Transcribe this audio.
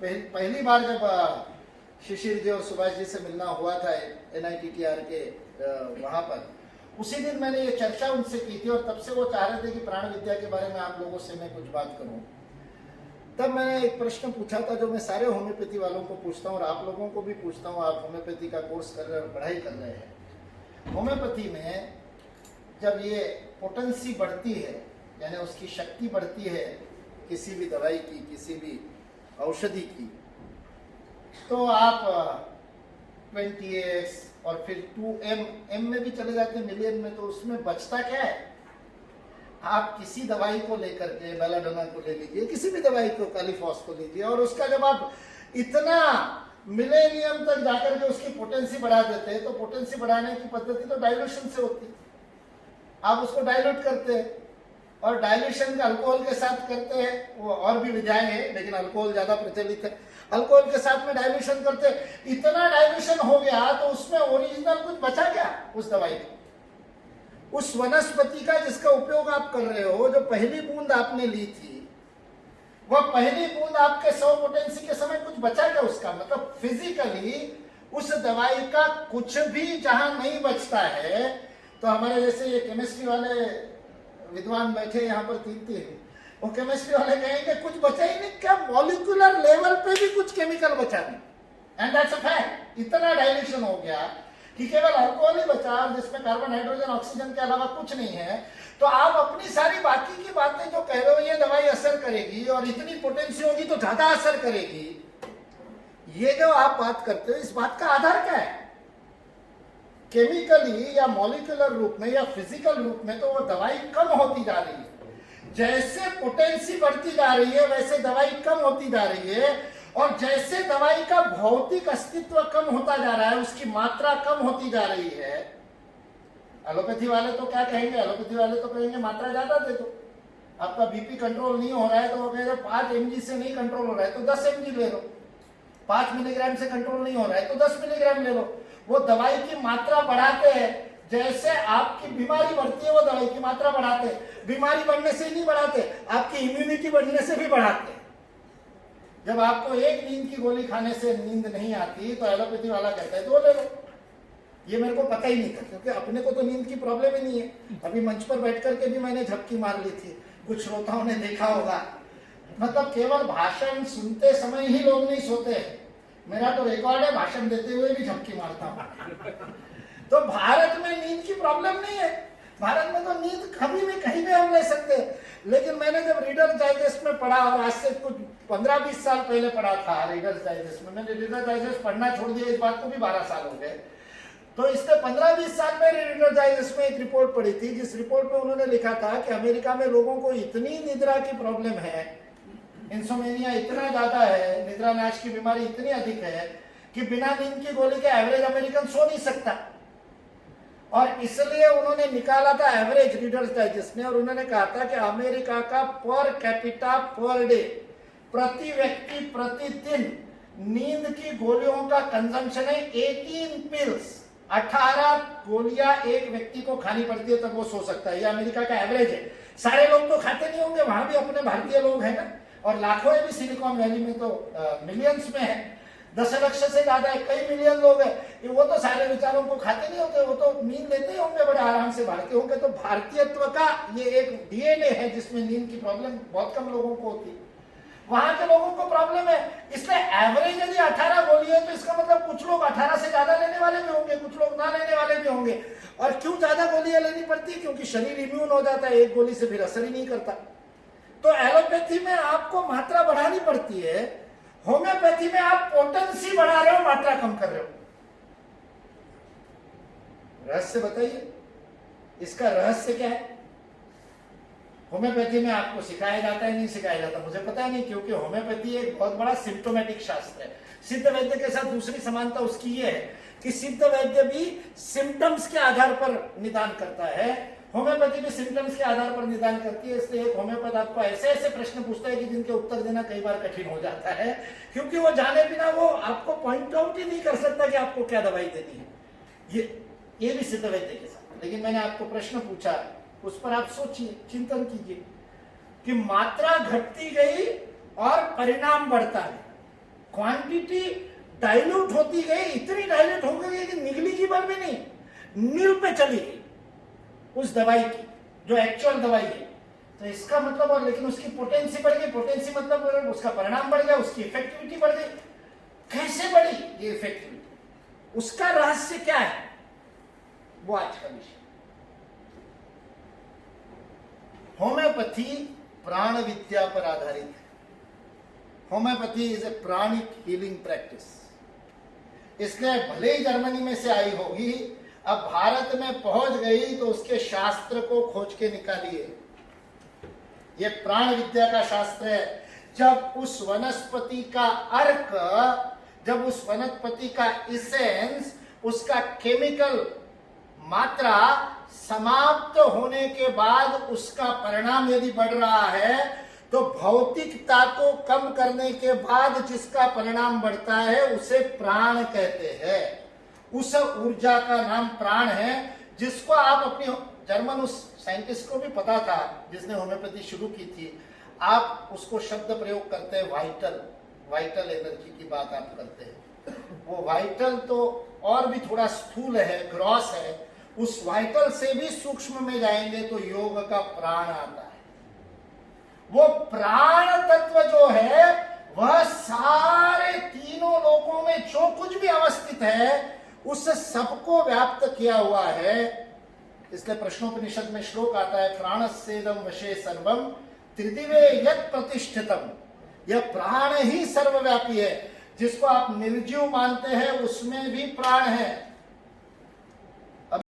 पहली बार जब शिशिर जी और सुभाष जी से मिलना हुआ था NITTR के वहां पर, उसी दिन मैंने ये चर्चा उनसे की थी और तब से वो चाह रहे थे कि प्राण विद्या के बारे में आप लोगों से मैं कुछ बात करूं। तब मैंने एक प्रश्न पूछा था जो मैं सारे होम्योपैथी वालों को पूछता हूँ और आप लोगों को भी पूछता हूँ, आप होम्योपैथी का कोर्स कर रहे हो, पढ़ाई कर रहे हैं। होम्योपैथी में जब ये पोटेंसी बढ़ती है, यानी उसकी शक्ति बढ़ती है किसी भी दवाई की, किसी भी औषधि की, तो आप 20x और फिर 2m में भी चले जाते हैं, मिलियन में, तो उसमें बचता क्या है? आप किसी दवाई को लेकर के, बेलाडोना को ले लीजिए, किसी भी दवाई को, कैलिफॉस को लीजिए, और उसका जब आप इतना मिलेनियम तक जाकर के उसकी पोटेंसी बढ़ा देते हैं, तो पोटेंसी बढ़ाने की पद्धति तो डाइल्यूशन से होती है। आप उसको डाइल्यूट करते हैं और डाइल्यूशन का अल्कोहल के साथ करते हैं, वो और भी विधाएं हैं लेकिन अल्कोहल ज्यादा प्रचलित है। अल्कोहल के साथ में डाइल्यूशन करते हैं, इतना डाइल्यूशन हो गया तो उसमें ओरिजिनल कुछ बचा क्या उस दवाई का? उस वनस्पति का जिसका उपयोग आप कर रहे हो, जो पहली बूंद आपने ली थी, वह पहली बूंद आपके 100 पोटेंसी के समय कुछ बचा क्या उसका? मतलब फिजिकली उस दवाई का कुछ भी जहां नहीं बचता है, तो हमारे जैसे ये केमिस्ट्री वाले विद्वान बैठे यहाँ पर तीन, वो केमिस्ट्री वाले कहेंगे कुछ बचा ही नहीं, क्या मॉलिक्यूलर लेवल पे भी कुछ केमिकल बचा नहीं, एंड दैट्स अ फैक्ट। इतना डाइल्यूशन हो गया कि केवल अल्कोहल ही बचा, जिसमें कार्बन, हाइड्रोजन, ऑक्सीजन के अलावा कुछ नहीं है। तो आप अपनी सारी बाकी की बातें जो कह रहे हो, ये दवाई असर करेगी और इतनी पोटेंसी होगी तो ज्यादा असर करेगी, ये जो आप बात करते हो, इस बात का आधार क्या है? केमिकली या मॉलिक्यूलर रूप में या फिजिकल रूप में तो वो दवाई कम होती जा रही है। जैसे पोटेंसी बढ़ती जा रही है वैसे दवाई कम होती जा रही है, और जैसे दवाई का भौतिक अस्तित्व कम होता जा रहा है, उसकी मात्रा कम होती जा रही है। एलोपैथी वाले तो क्या कहेंगे? एलोपैथी वाले तो कहेंगे मात्रा ज्यादा दे दो। आपका बीपी कंट्रोल नहीं हो रहा है तो वो कहेंगे 5 mg से नहीं कंट्रोल हो रहा है तो 10 mg ले लो, 5 मिलीग्राम से कंट्रोल नहीं हो रहा है तो 10 मिलीग्राम ले लो। वो दवाई की मात्रा बढ़ाते हैं, जैसे आपकी बीमारी बढ़ती है वो दवाई की मात्रा बढ़ाते हैं। बीमारी बढ़ने से ही नहीं बढ़ाते, आपकी इम्यूनिटी बढ़ने से भी बढ़ाते हैं। जब आपको एक नींद की गोली खाने से नींद नहीं आती तो एलोपैथी वाला कहता है 2 ले लो। ये मेरे को पता ही नहीं था, क्योंकि अपने को तो नींद की प्रॉब्लम ही नहीं है। अभी मंच पर बैठ करके भी मैंने झपकी मार ली थी, कुछ श्रोताओं ने देखा होगा। मतलब केवल भाषण सुनते समय ही लोग नहीं सोते, मेरा तो रिकॉर्ड है, भाषण देते हुए भी झपकी मारता हूँ। तो भारत में नींद की प्रॉब्लम नहीं है, भारत में तो नींद कभी भी कहीं भी हम ले सकते हैं। लेकिन मैंने जब रीडर डाइजेस्ट में पढ़ा, और आज से कुछ 15-20 साल पहले पढ़ा था रीडर डाइजेस्ट में, मैंने रीडर डाइजेस्ट पढ़ना छोड़ दिया, इस बात को भी 12 साल हो गए। तो इससे 15-20 साल पहले रीडर डाइजेस्ट में एक रिपोर्ट पढ़ी थी, जिस रिपोर्ट में उन्होंने लिखा था कि अमेरिका में लोगों को इतनी निद्रा की प्रॉब्लम है, इंसोमेनिया इतना ज्यादा है, निद्रा नाश की बीमारी इतनी अधिक है कि बिना नींद की गोली के एवरेज अमेरिकन सो नहीं सकता। और इसलिए उन्होंने निकाला था एवरेज रीडर्स डाइजेस्ट ने, और उन्होंने कहा था कि अमेरिका का पर कैपिटा पर डे, प्रति व्यक्ति प्रतिदिन नींद की गोलियों का कंजम्पशन है 18 पिल्स। 18 गोलियां एक व्यक्ति को खानी पड़ती है तब वो सो सकता है। ये अमेरिका का एवरेज है। सारे लोग तो खाते नहीं होंगे, वहां भी अपने भारतीय लोग हैं ना, और लाखों है भी, सिलिकॉन वैली में तो मिलियंस में है, 10 लाख से ज्यादा है, कई मिलियन लोग हैं। वो तो सारे विचारों को खाते नहीं होते, वो तो नींद लेते ही होंगे बड़े आराम से, भारतीय होंगे। तो भारतीयत्व का ये एक डीएनए है जिसमें नींद की प्रॉब्लम बहुत कम लोगों को होती है, वहां के लोगों को प्रॉब्लम है। इसलिए एवरेज यदि 18 गोली है तो इसका मतलब कुछ लोग 18 से ज्यादा लेने वाले भी होंगे, कुछ लोग ना लेने वाले भी होंगे। और क्यों ज्यादा गोलियां लेनी पड़ती है? क्योंकि शरीर इम्यून हो जाता है, एक गोली से फिर असर ही नहीं करता। तो एलोपैथी में आपको मात्रा बढ़ानी पड़ती है, होम्योपैथी में आप पोटेंसी बढ़ा रहे हो, मात्रा कम कर रहे हो। रहस्य बताइए, इसका रहस्य क्या है? होम्योपैथी में आपको सिखाया जाता है, नहीं सिखाया जाता, मुझे पता नहीं, क्योंकि होम्योपैथी एक बहुत बड़ा सिम्टोमेटिक शास्त्र है। सिद्ध वैद्य के साथ दूसरी समानता उसकी ये है कि सिद्ध वैद्य भी सिम्टम्स के आधार पर निदान करता है, होम्योपैथी भी सिम्टम्स के आधार पर निदान करती है। इसलिए एक होम्योपैथ आपको ऐसे ऐसे प्रश्न पूछता है कि जिनके उत्तर देना कई बार कठिन हो जाता है, क्योंकि वो जाने बिना वो आपको पॉइंट आउट ही नहीं कर सकता कि आपको क्या दवाई देनी है। ये भी सिद्ध वैद्य के साथ। लेकिन मैंने आपको प्रश्न पूछा, उस पर आप सोचिए, चिंतन कीजिए कि मात्रा घटती गई और परिणाम बढ़ता है। क्वांटिटी डाइल्यूट होती गई, इतनी डाइल्यूट हो गई कि निग्लिजिबल भी नहीं, नील पे चली गई उस दवाई की जो एक्चुअल दवाई है। तो इसका मतलब, और लेकिन उसकी पोटेंसी बढ़ गई, पोटेंसी मतलब उसका परिणाम बढ़ गया, उसकी इफेक्टिविटी बढ़ गई। कैसे बढ़ी ये इफेक्टिविटी, उसका रहस्य क्या है, वो आज का विषय। होम्योपैथी प्राण विद्या पर आधारित है। Homeopathy is a pranic healing practice, इसलिए भले ही जर्मनी में से आई होगी, अब भारत में पहुंच गई तो उसके शास्त्र को खोज के निकालिए। ये प्राण विद्या का शास्त्र है। जब उस वनस्पति का अर्क, जब उस वनस्पति का इसेंस, उसका केमिकल मात्रा समाप्त होने के बाद उसका परिणाम यदि बढ़ रहा है, तो भौतिकता को कम करने के बाद जिसका परिणाम बढ़ता है उसे प्राण कहते हैं। उस ऊर्जा का नाम प्राण है, जिसको आप अपनी, जर्मन उस साइंटिस्ट को भी पता था जिसने होम्योपैथी शुरू की थी, आप उसको शब्द प्रयोग करते हैं वाइटल, वाइटल एनर्जी की बात आप करते हैं। वो वाइटल तो और भी थोड़ा स्थूल है, ग्रॉस है, उस वाइटल से भी सूक्ष्म में जाएंगे तो योग का प्राण आता है। वो प्राण तत्व जो है वह सारे तीनों लोकों में जो कुछ भी अवस्थित है उस सबको व्याप्त किया हुआ है। इसलिए प्रश्नोपनिषद में श्लोक आता है, प्राणस्येदं वशे सर्वम त्रिदिवे यत् प्रतिष्ठितम। यह प्राण ही सर्वव्यापी है। जिसको आप निर्जीव मानते हैं उसमें भी प्राण है,